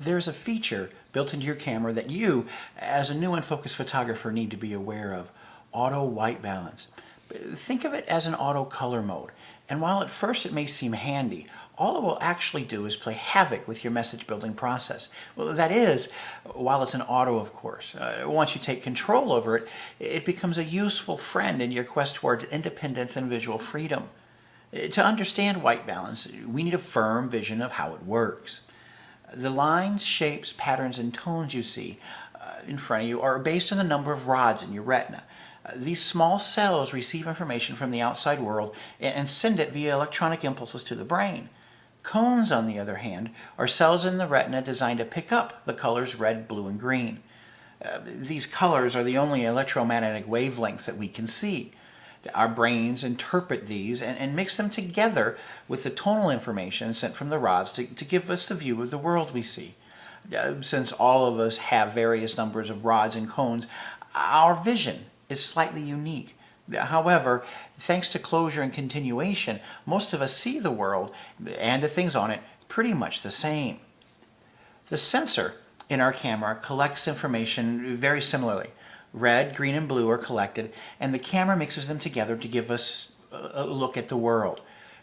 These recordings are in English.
There's a feature built into your camera that you, as a new and focused photographer, need to be aware of: auto white balance. Think of it as an auto color mode, and while at first it may seem handy, all it will actually do is play havoc with your message building process. Well, that is, while it's an auto, of course. Once you take control over it, it becomes a useful friend in your quest toward independence and visual freedom. To understand white balance, we need a firm vision of how it works. The lines, shapes, patterns, and tones you see in front of you are based on the number of rods in your retina. These small cells receive information from the outside world and send it via electronic impulses to the brain. Cones, on the other hand, are cells in the retina designed to pick up the colors red, blue, and green. These colors are the only electromagnetic wavelengths that we can see. Our brains interpret these and mix them together with the tonal information sent from the rods to give us the view of the world we see. Since all of us have various numbers of rods and cones, our vision is slightly unique. However, thanks to closure and continuation, most of us see the world and the things on it pretty much the same. The sensor in our camera collects information very similarly. Red, green, and blue are collected, and the camera mixes them together to give us a look at the world.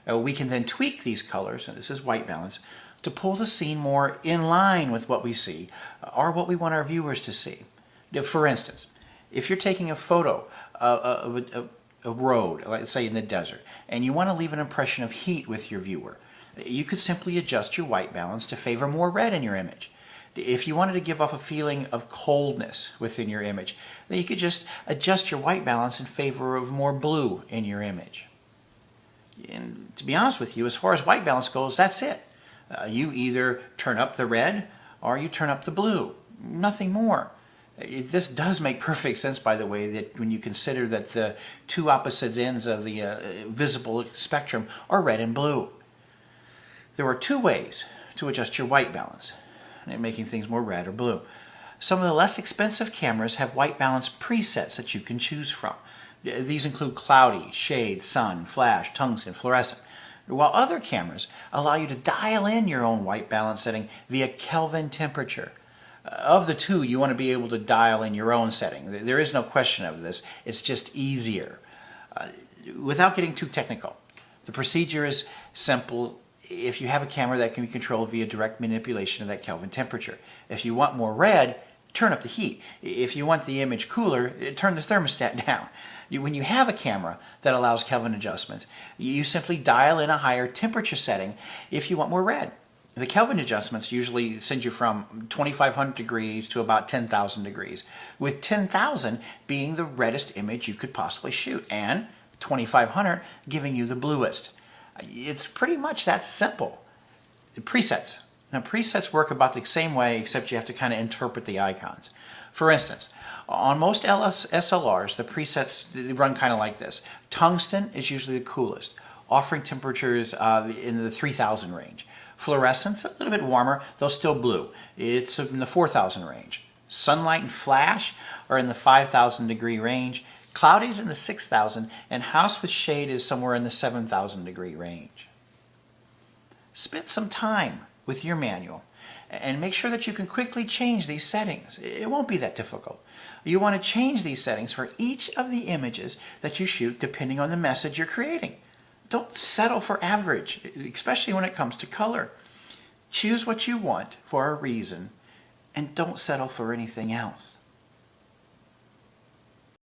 We can then tweak these colors, and this is white balance, to pull the scene more in line with what we see or what we want our viewers to see. For instance, if you're taking a photo of a road, let's say in the desert, and you want to leave an impression of heat with your viewer, you could simply adjust your white balance to favor more red in your image. If you wanted to give off a feeling of coldness within your image, then you could just adjust your white balance in favor of more blue in your image. And to be honest with you, as far as white balance goes, that's it. You either turn up the red or you turn up the blue. Nothing more. This does make perfect sense, by the way, that when you consider that the two opposite ends of the visible spectrum are red and blue. There are two ways to adjust your white balance, making things more red or blue. Some of the less expensive cameras have white balance presets that you can choose from. These include cloudy, shade, sun, flash, tungsten, fluorescent, while other cameras allow you to dial in your own white balance setting via Kelvin temperature. Of the two, you want to be able to dial in your own setting. There is no question of this. It's just easier. Without getting too technical, the procedure is simple if you have a camera that can be controlled via direct manipulation of that Kelvin temperature. If you want more red, turn up the heat. If you want the image cooler, turn the thermostat down. When you have a camera that allows Kelvin adjustments, you simply dial in a higher temperature setting if you want more red. The Kelvin adjustments usually send you from 2,500 degrees to about 10,000 degrees, with 10,000 being the reddest image you could possibly shoot, and 2,500 giving you the bluest. It's pretty much that simple. Presets. Now, presets work about the same way, except you have to kind of interpret the icons. For instance, on most SLRs, the presets run kind of like this. Tungsten is usually the coolest, offering temperatures in the 3,000 range. Fluorescence, a little bit warmer, though still blue. It's in the 4,000 range. Sunlight and flash are in the 5,000 degree range. Cloudy is in the 6,000, and house with shade is somewhere in the 7,000 degree range. Spend some time with your manual and make sure that you can quickly change these settings. It won't be that difficult. You want to change these settings for each of the images that you shoot depending on the message you're creating. Don't settle for average, especially when it comes to color. Choose what you want for a reason, and don't settle for anything else.